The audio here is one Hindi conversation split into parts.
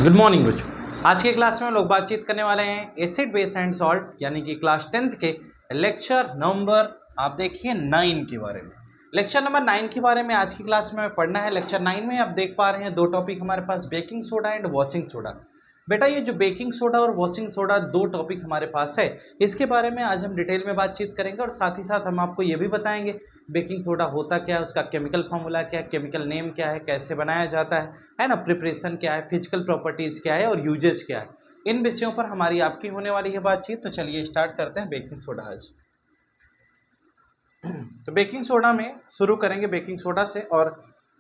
गुड मॉर्निंग बच्चों। आज के क्लास में हम लोग बातचीत करने वाले हैं एसिड बेस एंड सॉल्ट यानी कि क्लास 10th के लेक्चर नंबर आप देखिए 9 के बारे में। लेक्चर नंबर 9 के बारे में आज की क्लास में पढ़ना है। लेक्चर 9 में आप देख पा रहे हैं दो टॉपिक हमारे पास, baking soda and washing soda. बेटा ये जो बेकिंग सोडा और वॉशिंग सोडा दो टॉपिक हमारे पास है, इसके बारे में आज हम डिटेल में बातचीत करेंगे और साथ ही साथ हम आपको ये भी बताएंगे बेकिंग सोडा होता क्या है, उसका केमिकल फार्मूला क्या है, केमिकल नेम क्या है, कैसे बनाया जाता है ना, प्रिपरेशन क्या है, फिजिकल प्रॉपर्टीज़ क्या है और यूजेस क्या है। इन विषयों पर हमारी आपकी होने वाली है बातचीत। तो चलिए स्टार्ट करते हैं बेकिंग सोडा आज। तो बेकिंग सोडा में शुरू करेंगे बेकिंग सोडा से और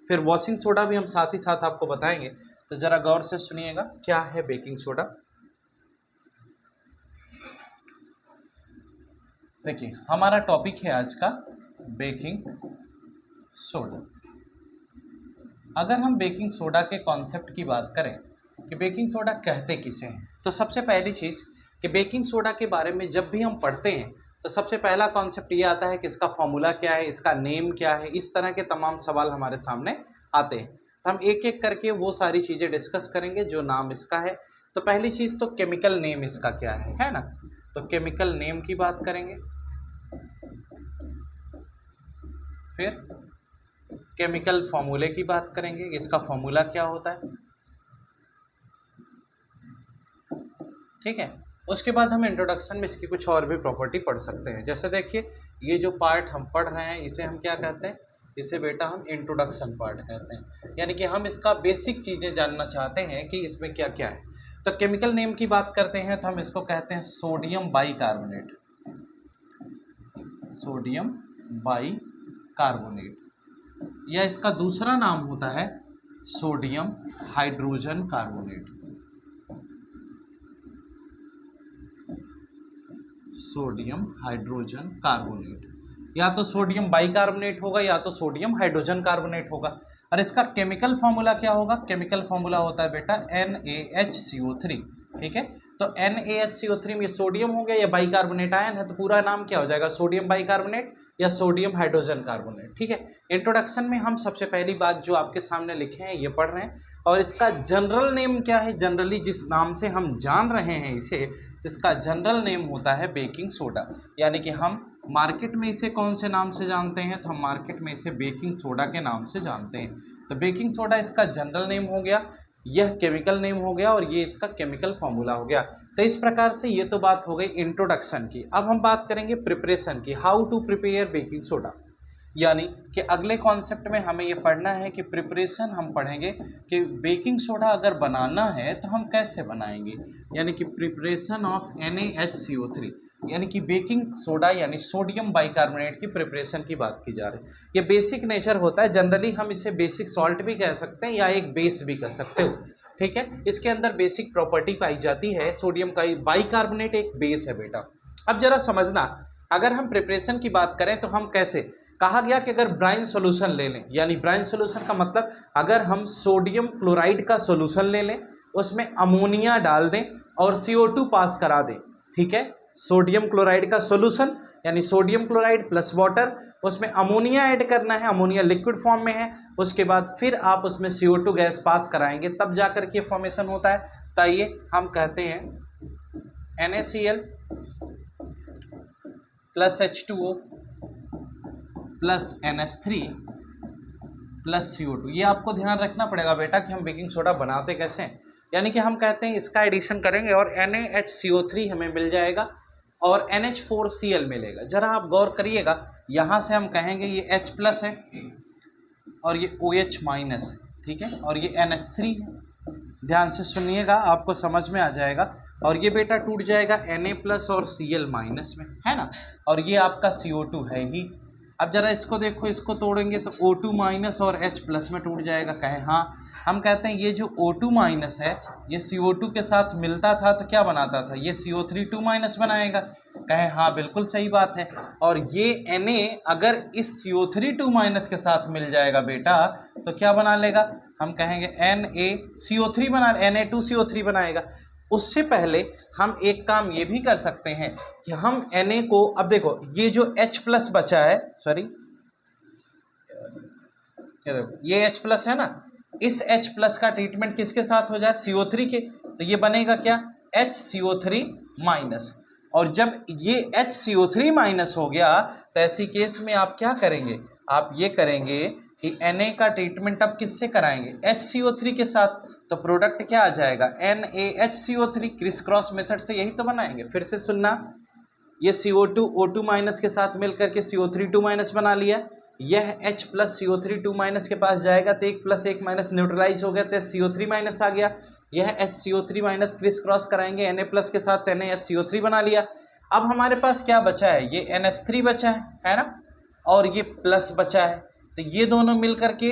फिर वॉशिंग सोडा भी हम साथ ही साथ आपको बताएंगे। तो ज़रा गौर से सुनिएगा क्या है बेकिंग सोडा। देखिए हमारा टॉपिक है आज का बेकिंग सोडा। अगर हम बेकिंग सोडा के कॉन्सेप्ट की बात करें कि बेकिंग सोडा कहते किसे हैं, तो सबसे पहली चीज़ कि बेकिंग सोडा के बारे में जब भी हम पढ़ते हैं तो सबसे पहला कॉन्सेप्ट ये आता है कि इसका फॉर्मूला क्या है, इसका नेम क्या है। इस तरह के तमाम सवाल हमारे सामने आते हैं। तो हम एक एक करके वो सारी चीज़ें डिस्कस करेंगे जो नाम इसका है। तो पहली चीज़ तो केमिकल नेम इसका क्या है ना। तो केमिकल नेम की बात करेंगे, फिर केमिकल फॉर्मूले की बात करेंगे, इसका फॉर्मूला क्या होता है, ठीक है। उसके बाद हम इंट्रोडक्शन में इसकी कुछ और भी प्रॉपर्टी पढ़ सकते हैं। जैसे देखिए ये जो पार्ट हम पढ़ रहे हैं इसे हम क्या कहते हैं, इसे बेटा हम इंट्रोडक्शन पार्ट कहते हैं। यानी कि हम इसका बेसिक चीज़ें जानना चाहते हैं कि इसमें क्या क्या है। तो केमिकल नेम की बात करते हैं तो हम इसको कहते हैं सोडियम बाइकार्बोनेट, सोडियम बाइकार्बोनेट, या इसका दूसरा नाम होता है sodium hydrogen carbonate, sodium hydrogen carbonate. या तो सोडियम बाइकार्बोनेट होगा या तो सोडियम हाइड्रोजन कार्बोनेट होगा। और इसका केमिकल फार्मूला क्या होगा, केमिकल फार्मूला होता है बेटा NaHCO3, ठीक है। तो NaHCO3 में सोडियम हो गया, या बाइकार्बोनेट आयन है तो पूरा नाम क्या हो जाएगा, सोडियम बाइकार्बोनेट या सोडियम हाइड्रोजन कार्बोनेट, ठीक है। इंट्रोडक्शन में हम सबसे पहली बात जो आपके सामने लिखे हैं ये पढ़ रहे हैं। और इसका जनरल नेम क्या है, जनरली जिस नाम से हम जान रहे हैं इसे, इसका जनरल नेम होता है बेकिंग सोडा। यानी कि हम मार्केट में इसे कौन से नाम से जानते हैं, तो हम मार्केट में इसे बेकिंग सोडा के नाम से जानते हैं। तो बेकिंग सोडा इसका जनरल नेम हो गया, यह केमिकल नेम हो गया और ये इसका केमिकल फार्मूला हो गया। तो इस प्रकार से ये तो बात हो गई इंट्रोडक्शन की। अब हम बात करेंगे प्रिपरेशन की, how to prepare baking soda. यानी कि अगले कॉन्सेप्ट में हमें ये पढ़ना है कि प्रिपरेशन हम पढ़ेंगे कि बेकिंग सोडा अगर बनाना है तो हम कैसे बनाएंगे। यानी कि प्रिपरेशन ऑफ NaHCO3, यानी कि बेकिंग सोडा यानी सोडियम बाइकार्बोनेट की प्रिपरेशन की बात की जा रही है। ये बेसिक नेचर होता है, जनरली हम इसे बेसिक सॉल्ट भी कह सकते हैं या एक बेस भी कह सकते हो, ठीक है। इसके अंदर बेसिक प्रॉपर्टी पाई जाती है सोडियम का, बाइकार्बोनेट एक बेस है बेटा। अब जरा समझना, अगर हम प्रिपरेशन की बात करें तो हम कैसे, कहा गया कि अगर ब्राइन सॉल्यूशन ले लें, यानी ब्राइन सॉल्यूशन का मतलब अगर हम सोडियम क्लोराइड का सॉल्यूशन ले लें, उसमें अमोनिया डाल दें और CO2 पास करा दें, ठीक है। सोडियम क्लोराइड का सॉल्यूशन यानी सोडियम क्लोराइड प्लस वाटर, उसमें अमोनिया ऐड करना है, अमोनिया लिक्विड फॉर्म में है। उसके बाद फिर आप उसमें CO2 गैस पास कराएंगे तब जाकर के फॉर्मेशन होता है। तो ये हम कहते हैं NaCl plus H2O plus NH3 plus CO2। ये आपको ध्यान रखना पड़ेगा बेटा कि हम बेकिंग सोडा बनाते कैसे हैं। यानी कि हम कहते हैं इसका एडिशन करेंगे और NaHCO3 हमें मिल जाएगा और NH4Cl मिलेगा। जरा आप गौर करिएगा, यहाँ से हम कहेंगे ये H प्लस है और ये OH माइनस है, ठीक है, और ये NH3 है। ध्यान से सुनिएगा आपको समझ में आ जाएगा। और ये बेटा टूट जाएगा Na प्लस और Cl माइनस में, है ना, और ये आपका CO2 है ही। अब जरा इसको देखो, इसको तोड़ेंगे तो O2 माइनस और H प्लस में टूट जाएगा। कहें हाँ, हम कहते हैं ये जो O2 माइनस है ये CO2 के साथ मिलता था तो क्या बनाता था, ये CO3 2 माइनस बनाएगा। कहें हाँ बिल्कुल सही बात है। और ये Na अगर इस CO3 2 माइनस के साथ मिल जाएगा बेटा तो क्या बना लेगा, हम कहेंगे NaCO3 बना, Na2CO3 बनाएगा। उससे पहले हम एक काम ये भी कर सकते हैं कि हम Na को, अब देखो ये जो H प्लस बचा है, सॉरी ये देखो ये H प्लस है ना, इस H प्लस का ट्रीटमेंट किसके साथ हो जाए, CO3 के, तो ये बनेगा क्या, HCO3 माइनस। और जब ये HCO3 माइनस हो गया तो ऐसी केस में आप क्या करेंगे, आप ये करेंगे कि Na का ट्रीटमेंट अब किससे कराएंगे, HCO3 के साथ। तो प्रोडक्ट क्या आ जाएगा, NaHCO3, क्रिस क्रॉस मेथड से यही तो बनाएंगे। फिर से सुनना, ये CO2 O2 माइनस के साथ मिलकर के CO3 2 माइनस बना लिया, यह H प्लस CO3 2 माइनस के पास जाएगा तो 1 प्लस 1 माइनस न्यूट्रलाइज हो गया तो CO3 माइनस आ गया। यह HCO3 माइनस क्रिस क्रॉस कराएंगे Na प्लस के साथ, NaHCO3 बना लिया। अब हमारे पास क्या बचा है, ये NH3 बचा है ना, और ये प्लस बचा है। तो ये दोनों मिल करके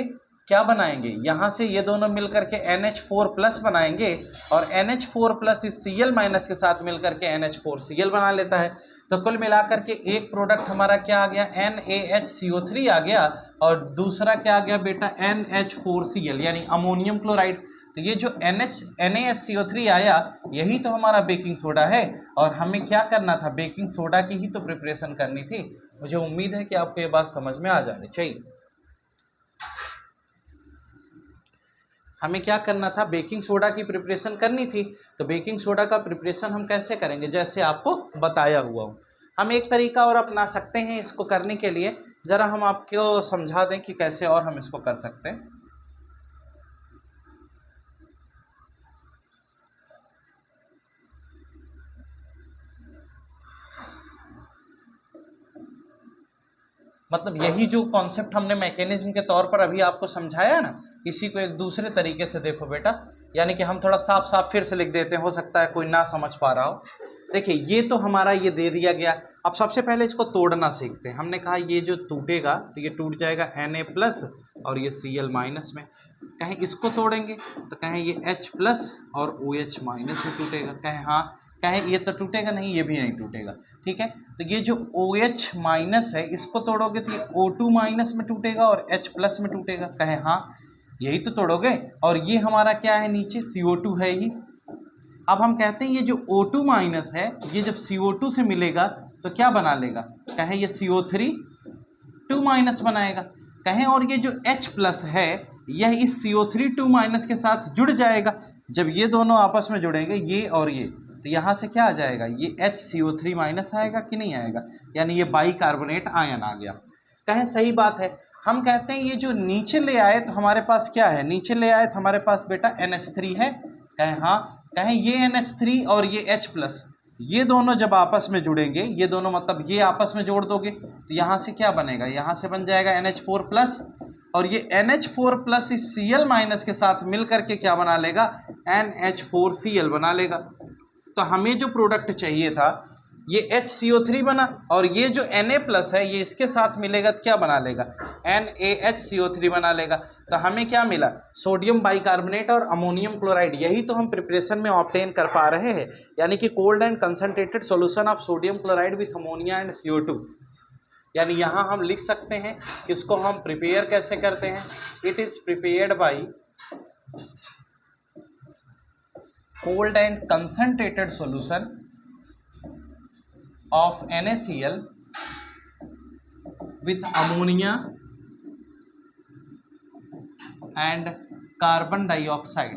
क्या बनाएंगे, यहाँ से ये दोनों मिल करके NH4 प्लस बनाएंगे, और NH4 प्लस इस Cl माइनस के साथ मिल करके NH4Cl बना लेता है। तो कुल मिलाकर के एक प्रोडक्ट हमारा क्या आ गया, NaHCO3 आ गया, और दूसरा क्या आ गया बेटा, NH4Cl यानी अमोनियम क्लोराइड। तो ये जो NaSCO3 आया यही तो हमारा बेकिंग सोडा है, और हमें क्या करना था, बेकिंग सोडा की ही तो प्रिपरेशन करनी थी। मुझे उम्मीद है कि आपको ये बात समझ में आ जानी चाहिए। हमें क्या करना था, बेकिंग सोडा की प्रिपरेशन करनी थी। तो बेकिंग सोडा का प्रिपरेशन हम कैसे करेंगे, जैसे आपको बताया हुआ हूँ। हम एक तरीका और अपना सकते हैं इसको करने के लिए, ज़रा हम आपको समझा दें कि कैसे और हम इसको कर सकते हैं। मतलब यही जो कॉन्सेप्ट हमने मैकेनिज्म के तौर पर अभी आपको समझाया है ना, इसी को एक दूसरे तरीके से देखो बेटा, यानी कि हम थोड़ा साफ साफ फिर से लिख देते हैं, हो सकता है कोई ना समझ पा रहा हो। देखिए ये तो हमारा ये दे दिया गया। अब सबसे पहले इसको तोड़ना सीखते हैं। हमने कहा ये जो टूटेगा तो ये टूट जाएगा Na प्लस और ये Cl माइनस में। कहें इसको तोड़ेंगे तो कहें ये H प्लस और OH माइनस में टूटेगा, कहें हाँ, कहें ये तो टूटेगा नहीं, ये भी नहीं टूटेगा, ठीक है। तो ये जो OH माइनस है इसको तोड़ोगे तो ये O2 माइनस में टूटेगा और H प्लस में टूटेगा, कहें हाँ, यही तो तोड़ोगे। और ये हमारा क्या है, नीचे CO2 है ही। अब हम कहते हैं ये जो O2 माइनस है ये जब CO2 से मिलेगा तो क्या बना लेगा, कहें ये CO3 2 माइनस बनाएगा, कहें और ये जो H प्लस है यह इस CO3 2 माइनस के साथ जुड़ जाएगा। जब ये दोनों आपस में जुड़ेंगे ये और ये, तो यहाँ से क्या आ जाएगा, ये HCO3 माइनस आएगा कि नहीं आएगा, यानी ये बाइकार्बोनेट आयन आ गया। कहें सही बात है। हम कहते हैं ये जो नीचे ले आए तो हमारे पास क्या है, नीचे ले आए तो हमारे पास बेटा NH3 है, कहें हाँ, कहें ये NH3 और ये H प्लस ये दोनों जब आपस में जुड़ेंगे, ये दोनों मतलब ये आपस में जोड़ दोगे तो यहाँ से क्या बनेगा, यहाँ से बन जाएगा NH4 प्लस, और ये NH4 प्लस इस Cl माइनस के साथ मिल करके क्या बना लेगा, NH4Cl बना लेगा। तो हमें जो प्रोडक्ट चाहिए था ये HCO3 बना, और ये जो Na प्लस है ये इसके साथ मिलेगा तो क्या बना लेगा, NaHCO3 बना लेगा। तो हमें क्या मिला, सोडियम बाइकार्बोनेट और अमोनियम क्लोराइड। यही तो हम प्रिपरेशन में ऑब्टेन कर पा रहे हैं, यानी कि cold and concentrated solution of sodium chloride with ammonia and CO2। यानी यहाँ हम लिख सकते हैं इसको हम प्रिपेयर कैसे करते हैं, it is prepared by cold and concentrated solution of NaCl with ammonia and carbon dioxide,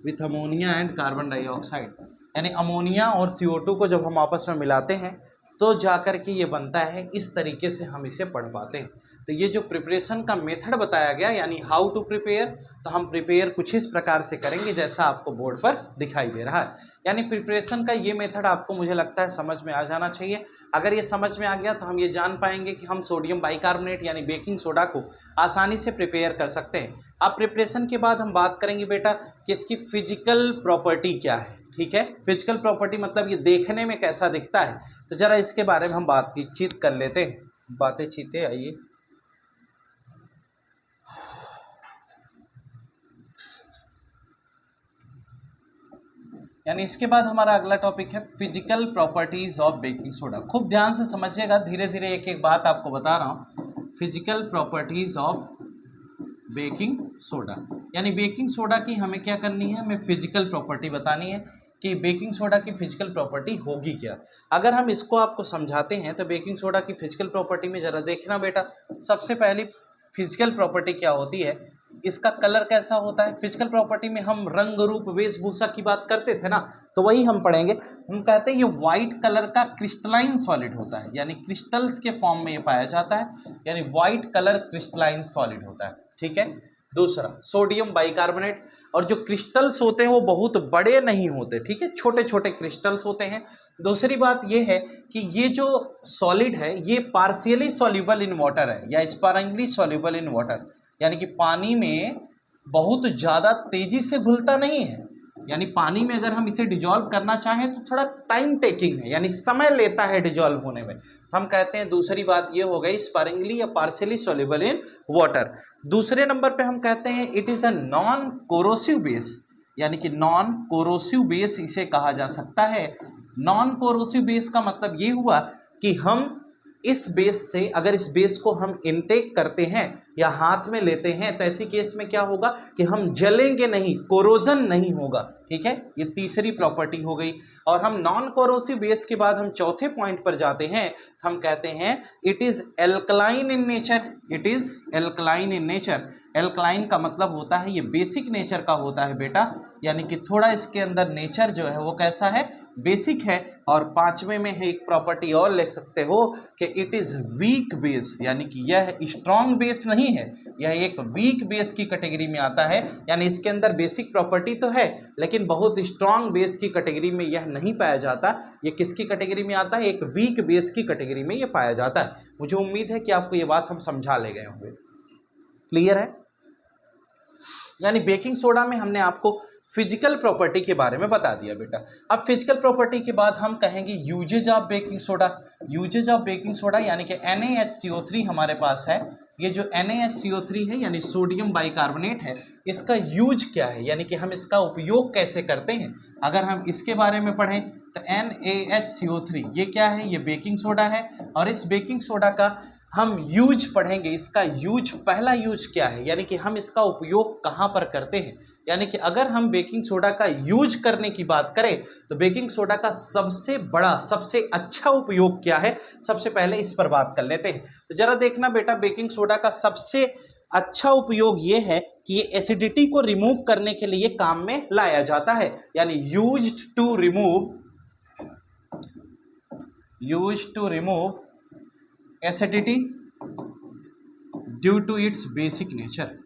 with ammonia and carbon dioxide। यानी अमोनिया और CO2 को जब हम आपस में मिलाते हैं तो जाकर के ये बनता है, इस तरीके से हम इसे पढ़ पाते हैं। तो ये जो प्रिपरेशन का मेथड बताया गया यानी हाउ टू प्रिपेयर, तो हम प्रिपेयर कुछ इस प्रकार से करेंगे जैसा आपको बोर्ड पर दिखाई दे रहा है। यानी प्रिपरेशन का ये मेथड आपको मुझे लगता है समझ में आ जाना चाहिए। अगर ये समझ में आ गया तो हम ये जान पाएंगे कि हम सोडियम बाइकार्बोनेट यानी बेकिंग सोडा को आसानी से प्रिपेयर कर सकते हैं। अब प्रिपरेशन के बाद हम बात करेंगे बेटा कि इसकी फिजिकल प्रॉपर्टी क्या है, ठीक है। फिजिकल प्रॉपर्टी मतलब ये देखने में कैसा दिखता है, तो ज़रा इसके बारे में हम बातचीत कर लेते हैं, बातें चीते आइए। यानी इसके बाद हमारा अगला टॉपिक है physical properties of baking soda. खूब ध्यान से समझिएगा, धीरे धीरे एक एक बात आपको बता रहा हूँ। Physical properties of baking soda, यानी बेकिंग सोडा की हमें क्या करनी है, हमें फिजिकल प्रॉपर्टी बतानी है कि बेकिंग सोडा की फिजिकल प्रॉपर्टी होगी क्या। अगर हम इसको आपको समझाते हैं तो बेकिंग सोडा की फिजिकल प्रॉपर्टी में ज़रा देखना बेटा, सबसे पहली फिजिकल प्रॉपर्टी क्या होती है इसका कलर कैसा होता है। फिजिकल प्रॉपर्टी में हम रंग रूप वेशभूषा की बात करते थे ना, तो वही हम पढ़ेंगे। हम कहते हैं ये व्हाइट कलर का क्रिस्टलाइन सॉलिड होता है, यानी क्रिस्टल्स के फॉर्म में ये पाया जाता है, यानी व्हाइट कलर क्रिस्टलाइन सॉलिड होता है। ठीक है। दूसरा सोडियम बाइकार्बोनेट, और जो क्रिस्टल्स होते हैं वो बहुत बड़े नहीं होते, ठीक है, छोटे छोटे क्रिस्टल्स होते हैं। दूसरी बात ये है कि ये जो सॉलिड है ये पार्शियली सॉल्युबल इन वाटर है या स्पारेंटली सॉल्युबल इन वाटर, यानी कि पानी में बहुत ज़्यादा तेज़ी से घुलता नहीं है, यानी पानी में अगर हम इसे डिजॉल्व करना चाहें तो थोड़ा टाइम टेकिंग है, यानी समय लेता है डिजॉल्व होने में। तो हम कहते हैं दूसरी बात ये हो गई स्पारेंटली या पार्शियली सॉल्युबल इन वाटर। दूसरे नंबर पे हम कहते हैं it is a non corrosive base, यानी कि नॉन कोरोसिव बेस इसे कहा जा सकता है। नॉन कोरोसिव बेस का मतलब ये हुआ कि हम इस बेस से, अगर इस बेस को हम इनटेक करते हैं या हाथ में लेते हैं तो ऐसी केस में क्या होगा कि हम जलेंगे नहीं, कोरोजन नहीं होगा। ठीक है, ये तीसरी प्रॉपर्टी हो गई। और हम नॉन कोरोसिव बेस के बाद हम चौथे पॉइंट पर जाते हैं, तो हम कहते हैं it is alkaline in nature. It is alkaline in nature. Alkaline का मतलब होता है ये बेसिक नेचर का होता है बेटा, यानी कि थोड़ा इसके अंदर नेचर जो है वो कैसा है, बेसिक है। और पांचवें में है एक प्रॉपर्टी और ले सकते हो कि इट इज़ वीक बेस, यानी कि यह स्ट्रॉन्ग बेस नहीं है, यह एक वीक बेस की कैटेगरी में आता है, यानी इसके अंदर बेसिक प्रॉपर्टी तो है लेकिन बहुत स्ट्रॉन्ग बेस की कैटेगरी में यह नहीं पाया जाता। ये किसकी कैटेगरी में आता है, एक वीक बेस की कैटेगरी में यह पाया जाता है। मुझे उम्मीद है कि आपको ये बात हम समझा ले गए होंगे। क्लियर है। यानी बेकिंग सोडा में हमने आपको फिजिकल प्रॉपर्टी के बारे में बता दिया बेटा। अब फिजिकल प्रॉपर्टी के बाद हम कहेंगे uses of baking soda. Uses of baking soda यानी कि NaHCO3 हमारे पास है। ये जो NaHCO3 है यानी सोडियम बाइकार्बोनेट है, इसका यूज क्या है, यानी कि हम इसका उपयोग कैसे करते हैं। अगर हम इसके बारे में पढ़ें तो NaHCO3 ये क्या है, ये बेकिंग सोडा है। और इस बेकिंग सोडा का हम यूज पढ़ेंगे। इसका यूज, पहला यूज क्या है, यानी कि हम इसका उपयोग कहाँ पर करते हैं। यानी कि अगर हम बेकिंग सोडा का यूज करने की बात करें तो बेकिंग सोडा का सबसे बड़ा, सबसे अच्छा उपयोग क्या है, सबसे पहले इस पर बात कर लेते हैं। तो जरा देखना बेटा, बेकिंग सोडा का सबसे अच्छा उपयोग ये है कि ये एसिडिटी को रिमूव करने के लिए काम में लाया जाता है, यानी used to remove acidity due to its basic nature.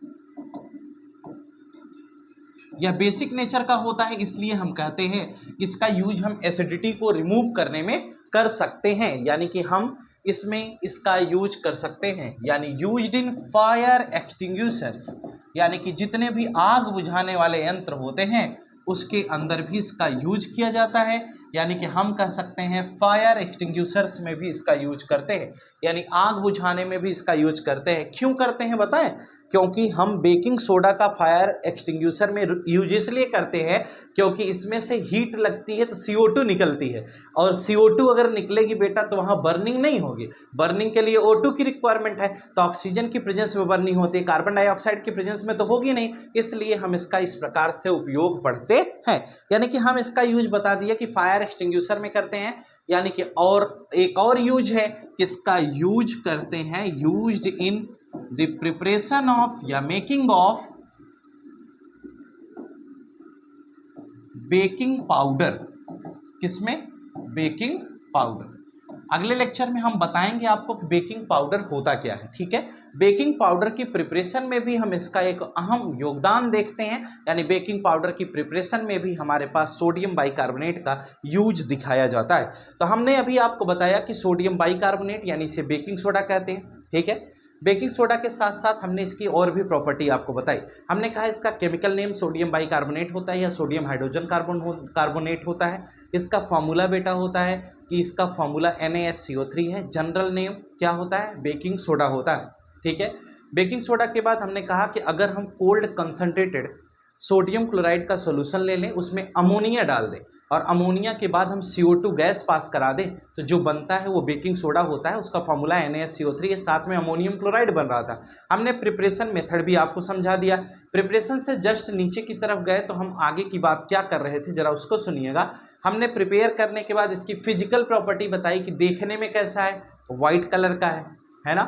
यह बेसिक नेचर का होता है, इसलिए हम कहते हैं इसका यूज हम एसिडिटी को रिमूव करने में कर सकते हैं, यानी कि हम इसमें इसका यूज कर सकते हैं। यानी यूज्ड इन फायर एक्सटिंग्विशर्स, यानी कि जितने भी आग बुझाने वाले यंत्र होते हैं उसके अंदर भी इसका यूज किया जाता है। यानी कि हम कह सकते हैं फायर एक्सटिंग्विशर्स में भी इसका यूज करते हैं, यानी आग बुझाने में भी इसका यूज करते हैं। क्यों करते हैं बताएं, क्योंकि हम बेकिंग सोडा का फायर एक्सटिंग्विशर में यूज इसलिए करते हैं क्योंकि इसमें से हीट लगती है तो CO2 निकलती है, और CO2 अगर निकलेगी बेटा तो वहाँ बर्निंग नहीं होगी। बर्निंग के लिए O2 की रिक्वायरमेंट है, तो ऑक्सीजन की प्रेजेंस में बर्निंग होती है, कार्बन डाइऑक्साइड की प्रेजेंस में तो होगी नहीं, इसलिए हम इसका इस प्रकार से उपयोग पढ़ते हैं। यानी कि हम इसका यूज बता दिया कि फायर एक्सटिंग्विशर में करते हैं, यानी कि और एक और यूज है किसका यूज करते हैं, used in the preparation of या मेकिंग ऑफ बेकिंग पाउडर। किसमें, बेकिंग पाउडर। अगले लेक्चर में हम बताएंगे आपको कि बेकिंग पाउडर होता क्या है। ठीक है, बेकिंग पाउडर की प्रिपरेशन में भी हम इसका एक अहम योगदान देखते हैं, यानी बेकिंग पाउडर की प्रिपरेशन में भी हमारे पास सोडियम बाइकार्बोनेट का यूज दिखाया जाता है। तो हमने अभी आपको बताया कि सोडियम बाइकार्बोनेट यानी इसे बेकिंग सोडा कहते हैं। ठीक है, बेकिंग सोडा के साथ साथ हमने इसकी और भी प्रॉपर्टी आपको बताई। हमने कहा इसका केमिकल नेम सोडियम बाइकार्बोनेट होता है या सोडियम हाइड्रोजन कार्बोनेट होता है। इसका फॉर्मूला बेटा होता है कि इसका फॉर्मूला NaHCO3 है। जनरल नेम क्या होता है, बेकिंग सोडा होता है। ठीक है, बेकिंग सोडा के बाद हमने कहा कि अगर हम कोल्ड कंसनट्रेटेड सोडियम क्लोराइड का सोल्यूशन ले लें, उसमें अमोनिया डाल दें और अमोनिया के बाद हम CO2 गैस पास करा दें, तो जो बनता है वो बेकिंग सोडा होता है। उसका फॉर्मूला NaHCO3 है, साथ में अमोनियम क्लोराइड बन रहा था। हमने प्रिपरेशन मेथड भी आपको समझा दिया। प्रिपरेशन से जस्ट नीचे की तरफ गए तो हम आगे की बात क्या कर रहे थे, जरा उसको सुनिएगा। हमने प्रिपेयर करने के बाद इसकी फिजिकल प्रॉपर्टी बताई कि देखने में कैसा है, वाइट कलर का है ना,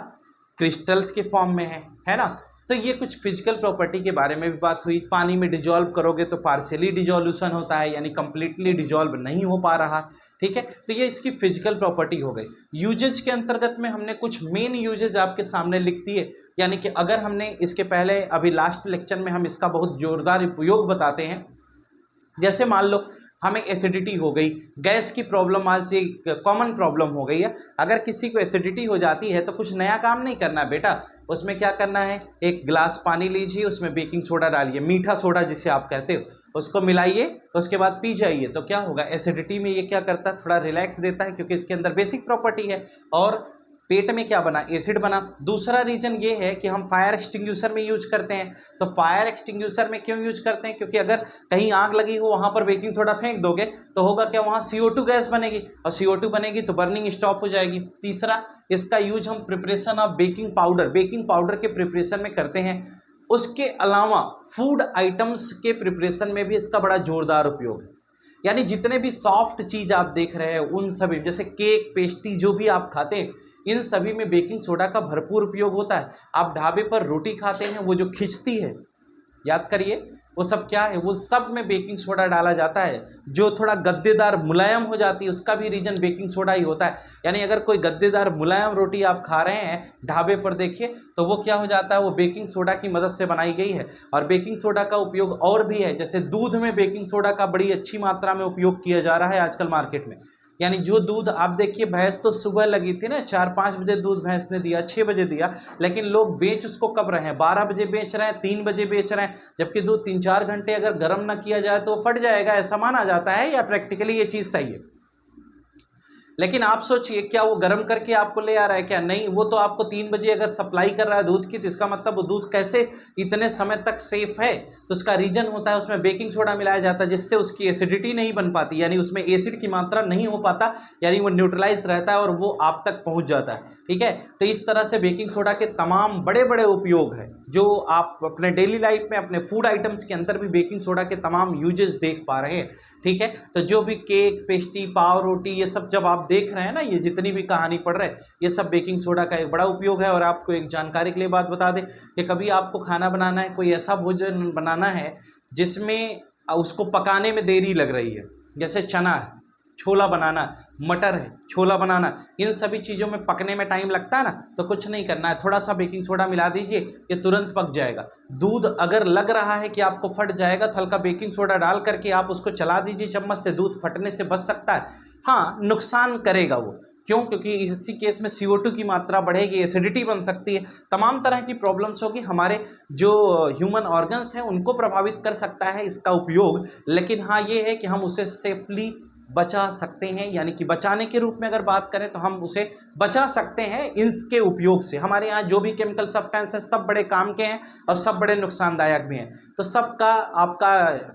क्रिस्टल्स के फॉर्म में है ना। तो ये कुछ फिजिकल प्रॉपर्टी के बारे में भी बात हुई। पानी में डिजॉल्व करोगे तो पार्शियली डिजोल्यूशन होता है, यानी कंप्लीटली डिजॉल्व नहीं हो पा रहा। ठीक है, तो ये इसकी फिजिकल प्रॉपर्टी हो गई। यूजेज के अंतर्गत में हमने कुछ मेन यूजेज आपके सामने लिख दिए, यानी कि अगर हमने इसके पहले अभी लास्ट लेक्चर में हम इसका बहुत जोरदार उपयोग बताते हैं। जैसे मान लो हमें एसिडिटी हो गई, गैस की प्रॉब्लम आज एक कॉमन प्रॉब्लम हो गई है। अगर किसी को एसिडिटी हो जाती है तो कुछ नया काम नहीं करना बेटा, उसमें क्या करना है, एक गिलास पानी लीजिए, उसमें बेकिंग सोडा डालिए, मीठा सोडा जिसे आप कहते हो, उसको मिलाइए, उसके बाद पी जाइए। तो क्या होगा, एसिडिटी में ये क्या करता है, थोड़ा रिलैक्स देता है, क्योंकि इसके अंदर बेसिक प्रॉपर्टी है। और पेट में क्या बना, एसिड बना। दूसरा रीजन ये है कि हम फायर एक्सटिंग्विशर में यूज करते हैं। तो फायर एक्सटिंग्विशर में क्यों यूज करते हैं, क्योंकि अगर कहीं आग लगी हो वहाँ पर बेकिंग सोडा फेंक दोगे तो होगा क्या, वहाँ CO2 गैस बनेगी, और CO2 बनेगी तो बर्निंग स्टॉप हो जाएगी। तीसरा, इसका यूज हम प्रिपरेशन ऑफ बेकिंग पाउडर के प्रिपरेशन में करते हैं। उसके अलावा फूड आइटम्स के प्रिपरेशन में भी इसका बड़ा जोरदार उपयोग है। यानी जितने भी सॉफ्ट चीज़ आप देख रहे हैं उन सभी, जैसे केक, पेस्ट्री, जो भी आप खाते हैं, इन सभी में बेकिंग सोडा का भरपूर उपयोग होता है। आप ढाबे पर रोटी खाते हैं, वो जो खिंचती है, याद करिए, वो सब क्या है, वो सब में बेकिंग सोडा डाला जाता है। जो थोड़ा गद्देदार मुलायम हो जाती है उसका भी रीजन बेकिंग सोडा ही होता है। यानी अगर कोई गद्देदार मुलायम रोटी आप खा रहे हैं ढाबे पर, देखिए, तो वो क्या हो जाता है, वो बेकिंग सोडा की मदद से बनाई गई है। और बेकिंग सोडा का उपयोग और भी है, जैसे दूध में बेकिंग सोडा का बड़ी अच्छी मात्रा में उपयोग किया जा रहा है आजकल मार्केट में। यानी जो दूध आप देखिए, भैंस तो सुबह लगी थी ना, 4-5 बजे दूध भैंस ने दिया, 6 बजे दिया, लेकिन लोग बेच उसको कब रहे हैं, 12 बजे बेच रहे हैं, 3 बजे बेच रहे हैं, जबकि दूध 3-4 घंटे अगर गर्म ना किया जाए तो फट जाएगा, ऐसा माना जाता है, या प्रैक्टिकली ये चीज़ सही है। लेकिन आप सोचिए, क्या वो गर्म करके आपको ले आ रहा है, क्या नहीं, वो तो आपको 3 बजे अगर सप्लाई कर रहा है दूध की, तो इसका मतलब वो दूध कैसे इतने समय तक सेफ है। तो उसका रीजन होता है उसमें बेकिंग सोडा मिलाया जाता है, जिससे उसकी एसिडिटी नहीं बन पाती, यानी उसमें एसिड की मात्रा नहीं हो पाता, यानी वो न्यूट्रलाइज रहता है और वो आप तक पहुंच जाता है। ठीक है, तो इस तरह से बेकिंग सोडा के तमाम बड़े बड़े उपयोग हैं, जो आप अपने डेली लाइफ में, अपने फूड आइटम्स के अंदर भी बेकिंग सोडा के तमाम यूजेस देख पा रहे हैं। ठीक है, तो जो भी केक, पेस्ट्री, पाव, रोटी, ये सब जब आप देख रहे हैं ना, ये जितनी भी कहानी पढ़ रहे हैं, ये सब बेकिंग सोडा का एक बड़ा उपयोग है। और आपको एक जानकारी के लिए बात बता दें कि कभी आपको खाना बनाना है, कोई ऐसा भोजन बनाना है जिसमें उसको पकाने में देरी लग रही है, जैसे चना है, छोला बनाना, मटर है, छोला बनाना, इन सभी चीज़ों में पकने में टाइम लगता है ना, तो कुछ नहीं करना है, थोड़ा सा बेकिंग सोडा मिला दीजिए, ये तुरंत पक जाएगा। दूध अगर लग रहा है कि आपको फट जाएगा, तो हल्का बेकिंग सोडा डाल करके आप उसको चला दीजिए चम्मच से, दूध फटने से बच सकता है। हाँ, नुकसान करेगा वो, क्यों, क्योंकि इसी केस में CO2 की मात्रा बढ़ेगी, एसिडिटी बन सकती है, तमाम तरह की प्रॉब्लम्स होगी, हमारे जो ह्यूमन ऑर्गन्स हैं उनको प्रभावित कर सकता है इसका उपयोग। लेकिन हाँ, ये है कि हम उसे सेफली बचा सकते हैं, यानी कि बचाने के रूप में अगर बात करें तो हम उसे बचा सकते हैं इसके उपयोग से। हमारे यहाँ जो भी केमिकल सब्सटेंस है सब बड़े काम के हैं और सब बड़े नुकसानदायक भी हैं, तो सबका आपका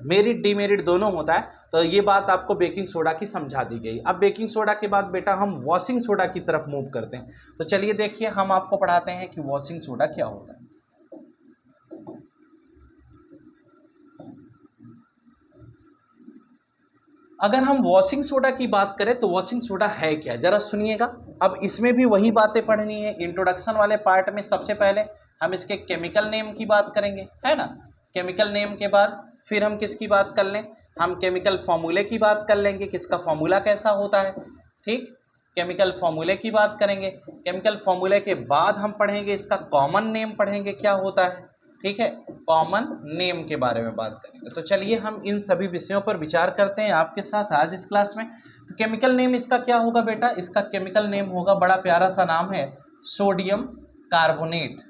मेरिट डिमेरिट दोनों होता है। तो ये बात आपको बेकिंग सोडा की समझा दी गई। अब बेकिंग सोडा के बाद बेटा हम वॉशिंग सोडा की तरफ मूव करते हैं। तो चलिए देखिए, हम आपको पढ़ाते हैं कि वॉशिंग सोडा क्या होता है। अगर हम वॉशिंग सोडा की बात करें तो वॉशिंग सोडा है क्या, जरा सुनिएगा। अब इसमें भी वही बातें पढ़नी है। इंट्रोडक्शन वाले पार्ट में सबसे पहले हम इसके केमिकल नेम की बात करेंगे, है ना। केमिकल नेम के बाद फिर हम किसकी बात कर लें, हम केमिकल फॉर्मूले की बात कर लेंगे, किसका फॉर्मूला कैसा होता है। ठीक, केमिकल फॉर्मूले की बात करेंगे। केमिकल फॉर्मूले के बाद हम पढ़ेंगे इसका कॉमन नेम, पढ़ेंगे क्या होता है। ठीक है, कॉमन नेम के बारे में बात करेंगे। तो चलिए हम इन सभी विषयों पर विचार करते हैं आपके साथ आज इस क्लास में। तो केमिकल नेम इसका क्या होगा बेटा, इसका केमिकल नेम होगा, बड़ा प्यारा सा नाम है, सोडियम कार्बोनेट।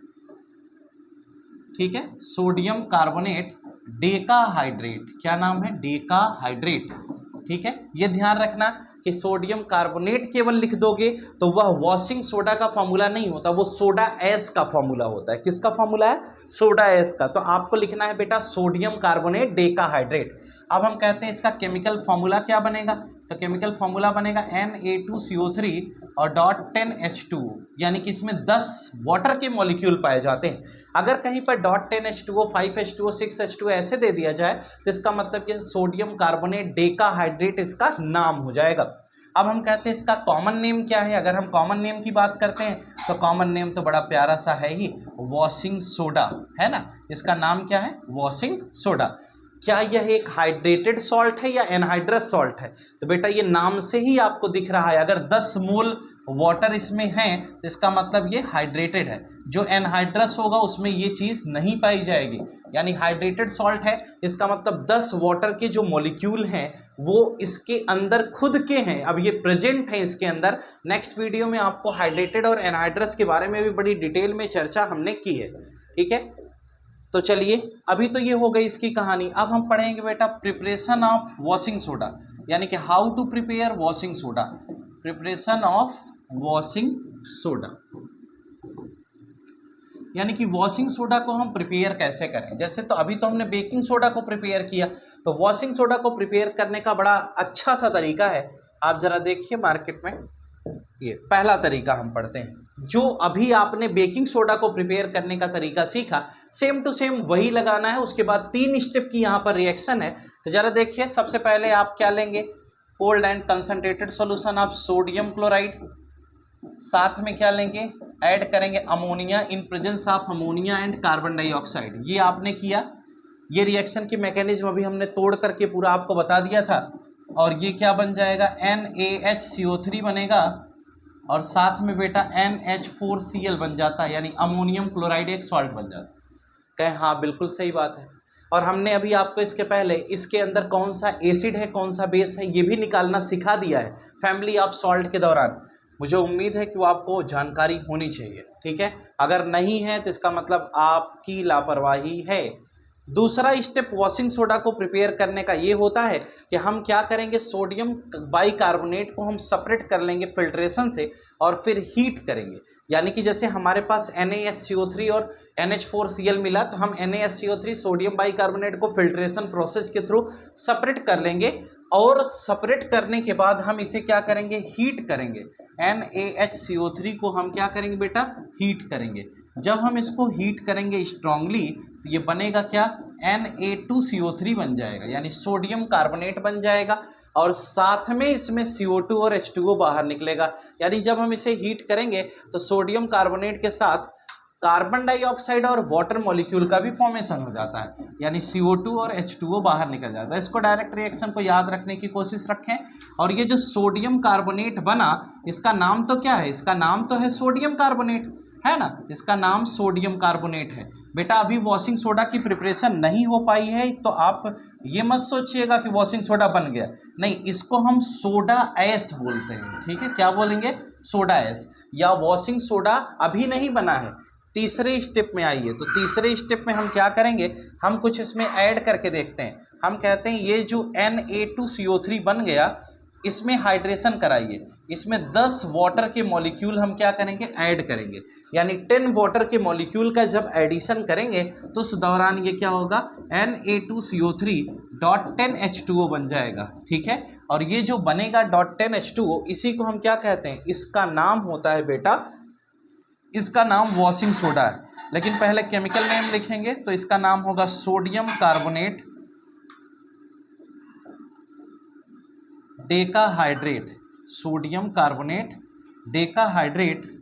ठीक है, सोडियम कार्बोनेट डेकाहाइड्रेट, क्या नाम है, डेकाहाइड्रेट। ठीक है, ये ध्यान रखना कि सोडियम कार्बोनेट केवल लिख दोगे तो वह वॉशिंग सोडा का फॉर्मूला नहीं होता, वो सोडा एस का फॉर्मूला होता है। किसका फॉर्मूला है, सोडा एस का। तो आपको लिखना है बेटा सोडियम कार्बोनेट डेकाहाइड्रेट। अब हम कहते हैं इसका केमिकल फॉर्मूला क्या बनेगा, तो केमिकल फॉर्मूला बनेगा Na2CO3 और .10H2, यानी कि इसमें 10 वाटर के मॉलिक्यूल पाए जाते हैं। अगर कहीं पर .10H2O, 5H2O, 6H2O ऐसे दे दिया जाए तो इसका मतलब कि सोडियम कार्बोनेट डेकाहाइड्रेट इसका नाम हो जाएगा। अब हम कहते हैं इसका कॉमन नेम क्या है। अगर हम कॉमन नेम की बात करते हैं तो कॉमन नेम तो बड़ा प्यारा सा है ही, वॉशिंग सोडा, है ना। इसका नाम क्या है, वॉशिंग सोडा। क्या यह एक हाइड्रेटेड सॉल्ट है या एनहाइड्रस सॉल्ट है, तो बेटा ये नाम से ही आपको दिख रहा है, अगर 10 मोल वाटर इसमें है तो इसका मतलब ये हाइड्रेटेड है। जो एनहाइड्रस होगा उसमें ये चीज़ नहीं पाई जाएगी, यानी हाइड्रेटेड सॉल्ट है इसका मतलब 10 वाटर के जो मॉलिक्यूल हैं वो इसके अंदर खुद के हैं, अब ये प्रेजेंट है इसके अंदर। नेक्स्ट वीडियो में आपको हाइड्रेटेड और एनहाइड्रस के बारे में भी बड़ी डिटेल में चर्चा हमने की है, ठीक है। तो चलिए अभी तो ये हो गई इसकी कहानी। अब हम पढ़ेंगे बेटा प्रिपरेशन ऑफ वॉशिंग सोडा, यानी कि how to prepare washing soda, preparation of washing soda, यानी कि वॉशिंग सोडा को हम प्रिपेयर कैसे करें। जैसे तो अभी तो हमने बेकिंग सोडा को प्रिपेयर किया, तो वॉशिंग सोडा को प्रिपेयर करने का बड़ा अच्छा सा तरीका है। आप जरा देखिए मार्केट में, ये पहला तरीका हम पढ़ते हैं। जो अभी आपने बेकिंग सोडा को प्रिपेयर करने का तरीका सीखा, सेम टू सेम वही लगाना है। उसके बाद 3 स्टेप की यहाँ पर रिएक्शन है। तो जरा देखिए, सबसे पहले आप क्या लेंगे, cold and concentrated solution of sodium chloride, साथ में क्या लेंगे, ऐड करेंगे ammonia in presence of ammonia and carbon dioxide. ये आपने किया, ये रिएक्शन की मैकेनिज्म अभी हमने तोड़ करके पूरा आपको बता दिया था। और ये क्या बन जाएगा, NaHCO3 बनेगा, और साथ में बेटा NH4Cl बन जाता है, यानी अमोनियम क्लोराइड एक सॉल्ट बन जाता है। कहें हाँ बिल्कुल सही बात है। और हमने अभी आपको इसके पहले इसके अंदर कौन सा एसिड है कौन सा बेस है ये भी निकालना सिखा दिया है फैमिली ऑफ सॉल्ट के दौरान। मुझे उम्मीद है कि वो आपको जानकारी होनी चाहिए, ठीक है। अगर नहीं है तो इसका मतलब आपकी लापरवाही है। दूसरा स्टेप वॉशिंग सोडा को प्रिपेयर करने का ये होता है कि हम क्या करेंगे, सोडियम बाइकार्बोनेट को हम सेपरेट कर लेंगे फिल्ट्रेशन से और फिर हीट करेंगे। यानी कि जैसे हमारे पास NaHCO3 और NH4Cl मिला, तो हम NaHCO3 सोडियम बाइकार्बोनेट को फिल्ट्रेशन प्रोसेस के थ्रू सेपरेट कर लेंगे, और सेपरेट करने के बाद हम इसे क्या करेंगे, हीट करेंगे। NaHCO3 को हम क्या करेंगे बेटा, हीट करेंगे। जब हम इसको हीट करेंगे स्ट्रांगली, तो ये बनेगा क्या, Na2CO3 बन जाएगा, यानी सोडियम कार्बोनेट बन जाएगा, और साथ में इसमें CO2 और H2O बाहर निकलेगा। यानी जब हम इसे हीट करेंगे तो सोडियम कार्बोनेट के साथ कार्बन डाइऑक्साइड और वाटर मॉलिक्यूल का भी फॉर्मेशन हो जाता है, यानी CO2 और H2O बाहर निकल जाता है। इसको डायरेक्ट रिएक्शन को याद रखने की कोशिश रखें। और ये जो सोडियम कार्बोनेट बना, इसका नाम तो क्या है, इसका नाम तो है सोडियम कार्बोनेट, है ना, इसका नाम सोडियम कार्बोनेट है। बेटा अभी वॉशिंग सोडा की प्रिपरेशन नहीं हो पाई है, तो आप ये मत सोचिएगा कि वॉशिंग सोडा बन गया, नहीं, इसको हम सोडा ऐश बोलते हैं, ठीक है। क्या बोलेंगे, सोडा ऐश, या वॉशिंग सोडा अभी नहीं बना है। तीसरे स्टेप में आइए, तो तीसरे स्टेप में हम क्या करेंगे, हम कुछ इसमें ऐड करके देखते हैं। हम कहते हैं ये जो Na2CO3 बन गया, इसमें हाइड्रेशन कराइए, इसमें 10 वाटर के मॉलिक्यूल हम क्या करेंगे, ऐड करेंगे। यानी 10 वाटर के मॉलिक्यूल का जब एडिशन करेंगे तो उस दौरान ये क्या होगा, Na2CO3.10H2O बन जाएगा, ठीक है। और ये जो बनेगा .10H2O, इसी को हम क्या कहते हैं, इसका नाम होता है बेटा, इसका नाम वॉशिंग सोडा है। लेकिन पहले केमिकल नेम लिखेंगे, तो इसका नाम होगा sodium carbonate decahydrate, sodium carbonate decahydrate.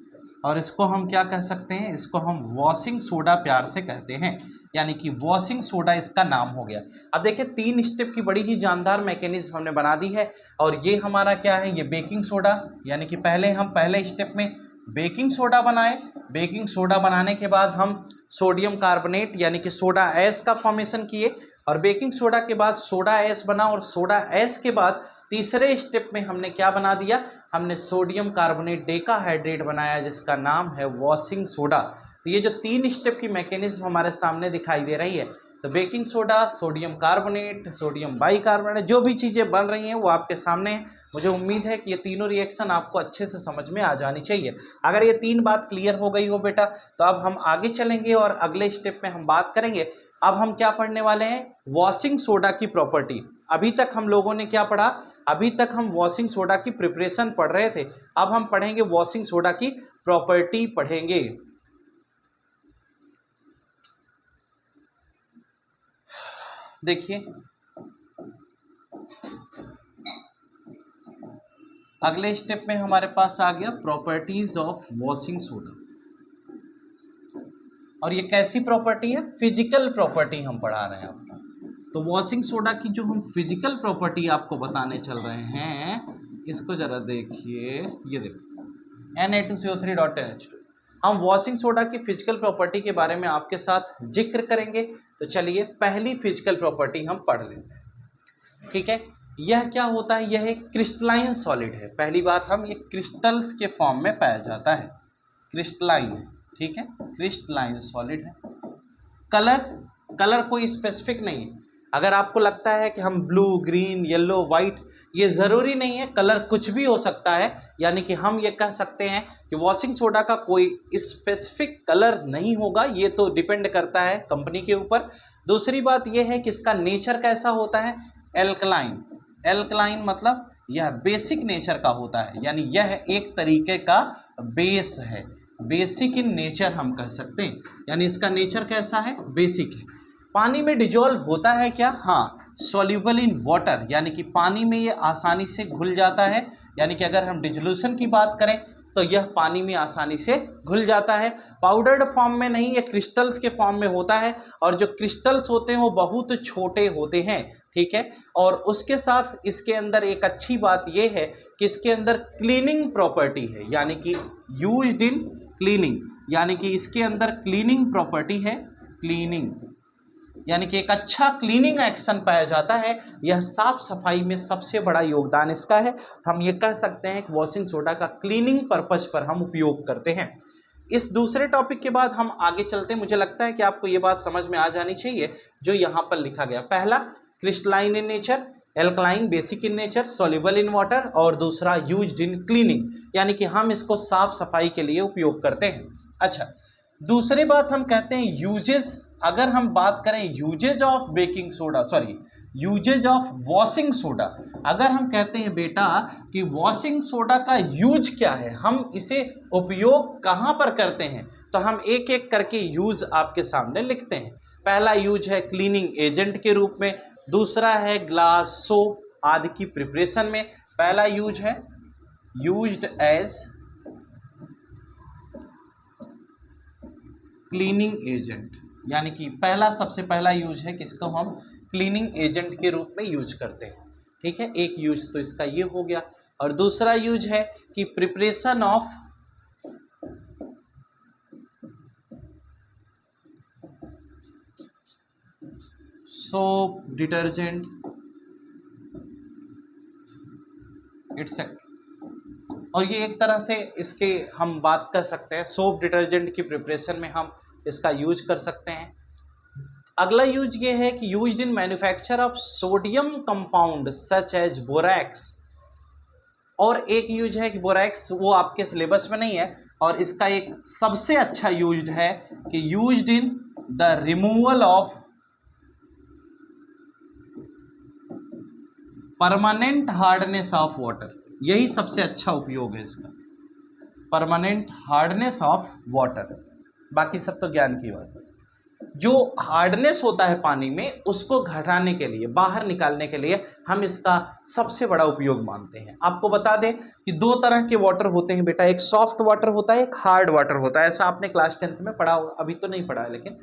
और इसको हम क्या कह सकते हैं, इसको हम वॉशिंग सोडा प्यार से कहते हैं, यानी कि वॉशिंग सोडा इसका नाम हो गया। अब देखिए 3 स्टेप की बड़ी ही जानदार मैकेनिज्म हमने बना दी है। और ये हमारा क्या है, ये बेकिंग सोडा, यानी कि पहले हम पहले स्टेप में बेकिंग सोडा बनाए, बेकिंग सोडा बनाने के बाद हम सोडियम कार्बोनेट यानी कि सोडा ऐश का फॉर्मेशन किए, और बेकिंग सोडा के बाद सोडा ऐश बना, और सोडा ऐश के बाद तीसरे स्टेप में हमने क्या बना दिया, हमने सोडियम कार्बोनेट डेकाहाइड्रेट बनाया, जिसका नाम है वॉशिंग सोडा। तो ये जो 3 स्टेप की मैकेनिज्म हमारे सामने दिखाई दे रही है, तो baking soda, sodium carbonate, sodium bicarbonate, जो भी चीज़ें बन रही हैं वो आपके सामने है। मुझे उम्मीद है कि ये तीनों रिएक्शन आपको अच्छे से समझ में आ जानी चाहिए। अगर ये 3 बात क्लियर हो गई हो बेटा, तो अब हम आगे चलेंगे और अगले स्टेप में हम बात करेंगे। अब हम क्या पढ़ने वाले हैं, वॉशिंग सोडा की प्रॉपर्टी। अभी तक हम लोगों ने क्या पढ़ा, अभी तक हम वॉशिंग सोडा की प्रिपरेशन पढ़ रहे थे, अब हम पढ़ेंगे वॉशिंग सोडा की प्रॉपर्टी पढ़ेंगे। देखिए अगले स्टेप में हमारे पास आ गया प्रॉपर्टीज ऑफ वॉशिंग सोडा। और ये कैसी प्रॉपर्टी है? फिजिकल प्रॉपर्टी हम पढ़ा रहे हैं आपको। तो वॉशिंग सोडा की जो हम फिजिकल प्रॉपर्टी आपको बताने चल रहे हैं, इसको जरा देखिए, ये देखो Na2CO3.NH2। हम वॉशिंग सोडा की फिजिकल प्रॉपर्टी के बारे में आपके साथ जिक्र करेंगे। तो चलिए पहली फिजिकल प्रॉपर्टी हम पढ़ लेते हैं, ठीक है। यह क्या होता है? यह एक क्रिस्टलाइन सॉलिड है। पहली बात, हम ये क्रिस्टल्स के फॉर्म में पाया जाता है, क्रिस्टलाइन है, ठीक है, क्रिस्टलाइन सॉलिड है। कलर कोई स्पेसिफिक नहीं है। अगर आपको लगता है कि हम ब्लू, ग्रीन, येलो, वाइट, ये ज़रूरी नहीं है, कलर कुछ भी हो सकता है। यानी कि हम ये कह सकते हैं कि वॉशिंग सोडा का कोई स्पेसिफिक कलर नहीं होगा, ये तो डिपेंड करता है कंपनी के ऊपर। दूसरी बात यह है कि इसका नेचर कैसा होता है? एल्कलाइन। एल्कलाइन मतलब यह बेसिक नेचर का होता है, यानी यह एक तरीके का बेस है, बेसिक इन नेचर हम कह सकते हैं। यानी इसका नेचर कैसा है? बेसिक है। पानी में डिजोल्व होता है क्या? हाँ, सॉल्यूबल इन वाटर, यानी कि पानी में ये आसानी से घुल जाता है। यानी कि अगर हम डिसोल्यूशन की बात करें तो यह पानी में आसानी से घुल जाता है। पाउडर्ड फॉर्म में नहीं, ये क्रिस्टल्स के फॉर्म में होता है। और जो क्रिस्टल्स होते हैं वो बहुत छोटे होते हैं, ठीक है। और उसके साथ इसके अंदर एक अच्छी बात यह है कि इसके अंदर क्लीनिंग प्रॉपर्टी है, यानी कि यूज्ड इन क्लीनिंग, यानी कि इसके अंदर क्लीनिंग प्रॉपर्टी है, क्लीनिंग, यानी कि एक अच्छा क्लीनिंग एक्शन पाया जाता है। यह साफ सफाई में सबसे बड़ा योगदान इसका है। तो हम ये कह सकते हैं कि वॉशिंग सोडा का क्लीनिंग पर्पस पर हम उपयोग करते हैं। इस दूसरे टॉपिक के बाद हम आगे चलते हैं। मुझे लगता है कि आपको ये बात समझ में आ जानी चाहिए जो यहाँ पर लिखा गया। पहला, crystalline in nature, alkaline basic in nature, soluble in water, और दूसरा यूज्ड इन क्लीनिंग, यानी कि हम इसको साफ सफाई के लिए उपयोग करते हैं। अच्छा, दूसरी बात हम कहते हैं यूजेज। अगर हम बात करें uses of baking soda, sorry uses of washing soda, अगर हम कहते हैं बेटा कि वॉशिंग सोडा का यूज क्या है, हम इसे उपयोग कहाँ पर करते हैं, तो हम एक एक करके यूज आपके सामने लिखते हैं। पहला यूज है क्लीनिंग एजेंट के रूप में, दूसरा है ग्लास, सोप आदि की प्रिपरेशन में। पहला यूज है यूज्ड एज क्लीनिंग एजेंट, यानी कि सबसे पहला यूज है किसको हम क्लीनिंग एजेंट के रूप में यूज करते हैं, ठीक है। एक यूज तो इसका ये हो गया। और दूसरा यूज है कि प्रिपरेशन ऑफ सोप, डिटर्जेंट, और ये एक तरह से इसके हम बात कर सकते हैं, सोप डिटर्जेंट की प्रिपरेशन में हम इसका यूज कर सकते हैं। अगला यूज ये है कि used in manufacture of sodium compound such as borax, और एक यूज है कि बोरैक्स वो आपके सिलेबस में नहीं है, और इसका एक सबसे अच्छा यूज्ड है कि used in the removal of permanent hardness of water. यही सबसे अच्छा उपयोग है इसका, परमानेंट हार्डनेस ऑफ वाटर। बाकी सब तो ज्ञान की बात है। जो हार्डनेस होता है पानी में, उसको घटाने के लिए, बाहर निकालने के लिए हम इसका सबसे बड़ा उपयोग मानते हैं। आपको बता दें कि दो तरह के वाटर होते हैं बेटा, एक सॉफ्ट वाटर होता है, एक हार्ड वाटर होता है। ऐसा आपने क्लास 10th में पढ़ा होगा, अभी तो नहीं पढ़ा है, लेकिन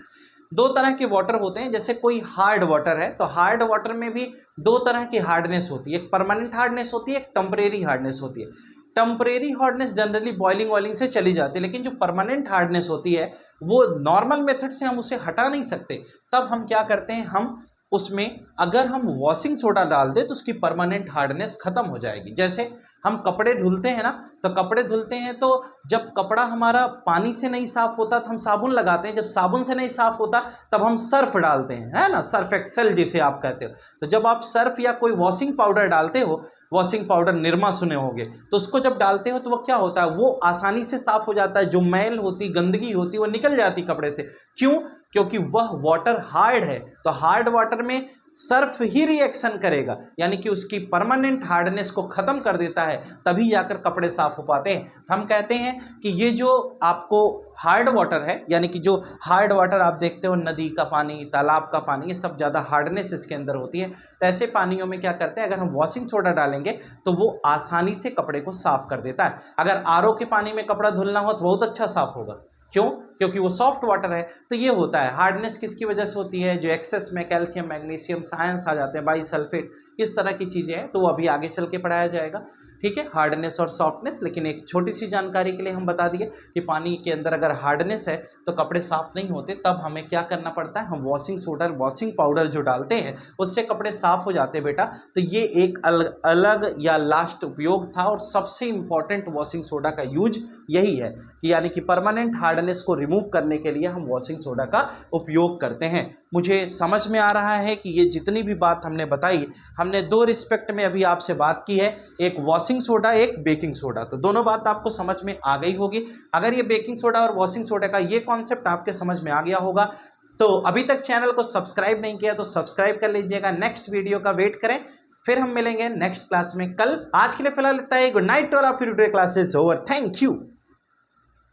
दो तरह के वाटर होते हैं। जैसे कोई हार्ड वाटर है तो हार्ड वाटर में भी दो तरह की हार्डनेस होती है, एक परमानेंट हार्डनेस होती है, एक टेम्परेरी हार्डनेस होती है। टेम्परेरी हार्डनेस जनरली बॉइलिंग से चली जाती है, लेकिन जो परमानेंट हार्डनेस होती है वो नॉर्मल मेथड से हम उसे हटा नहीं सकते। तब हम क्या करते हैं, हम उसमें अगर हम वॉशिंग सोडा डाल दें तो उसकी परमानेंट हार्डनेस खत्म हो जाएगी। जैसे हम कपड़े धुलते हैं ना, तो कपड़े धुलते हैं तो जब कपड़ा हमारा पानी से नहीं साफ होता तो हम साबुन लगाते हैं, जब साबुन से नहीं साफ होता तब हम सर्फ डालते हैं, है ना, सर्फ एक्सेल जिसे आप कहते हो। तो जब आप सर्फ या कोई वॉशिंग पाउडर डालते हो, वॉशिंग पाउडर निरमा सुने होंगे, तो उसको जब डालते हो तो वो क्या होता है, वो आसानी से साफ हो जाता है। जो मैल होती, गंदगी होती, वो निकल जाती कपड़े से। क्यों? क्योंकि वह वाटर हार्ड है। तो हार्ड वाटर में सर्फ ही रिएक्शन करेगा, यानी कि उसकी परमानेंट हार्डनेस को खत्म कर देता है, तभी जाकर कपड़े साफ हो पाते हैं। तो हम कहते हैं कि ये जो आपको हार्ड वाटर है, यानी कि जो हार्ड वाटर आप देखते हो, नदी का पानी, तालाब का पानी, ये सब ज़्यादा हार्डनेस इसके अंदर होती है। तो ऐसे पानियों में क्या करते हैं, अगर हम वॉशिंग सोडा डालेंगे तो वो आसानी से कपड़े को साफ कर देता है। अगर आरओ के पानी में कपड़ा धुलना हो तो बहुत अच्छा साफ होगा, क्यों? क्योंकि वो सॉफ्ट वाटर है। तो ये होता है हार्डनेस किसकी वजह से होती है, जो एक्सेस में कैल्शियम, मैग्नीशियम, साइंस आ जाते हैं, बाइसल्फेट, इस तरह की चीज़ें हैं, तो वो अभी आगे चल के पढ़ाया जाएगा। ठीक है, हार्डनेस और सॉफ्टनेस। लेकिन एक छोटी सी जानकारी के लिए हम बता दिए कि पानी के अंदर अगर हार्डनेस है तो कपड़े साफ नहीं होते, तब हमें क्या करना पड़ता है, हम वॉशिंग सोडा, वॉशिंग पाउडर जो डालते हैं उससे कपड़े साफ हो जाते हैं बेटा। तो ये एक अलग या लास्ट उपयोग था, और सबसे इंपॉर्टेंट वॉशिंग सोडा का यूज यही है कि यानी कि परमानेंट हार्डनेस को रिमूव करने के लिए हम वॉशिंग सोडा का उपयोग करते हैं। मुझे समझ में आ रहा है कि ये जितनी भी बात हमने बताई, हमने दो रिस्पेक्ट में अभी आपसे बात की है, एक वॉशिंग सोडा, एक बेकिंग सोडा। तो दोनों बात आपको समझ में आ गई होगी। अगर ये बेकिंग सोडा और वॉशिंग सोडा का ये कॉन्सेप्ट आपके समझ में आ गया होगा, तो अभी तक चैनल को सब्सक्राइब नहीं किया तो सब्सक्राइब कर लीजिएगा। नेक्स्ट वीडियो का वेट करें, फिर हम मिलेंगे नेक्स्ट क्लास में कल। आज के लिए फिलहाल इतना ही। Good night to all of you. Today class is over. Thank you.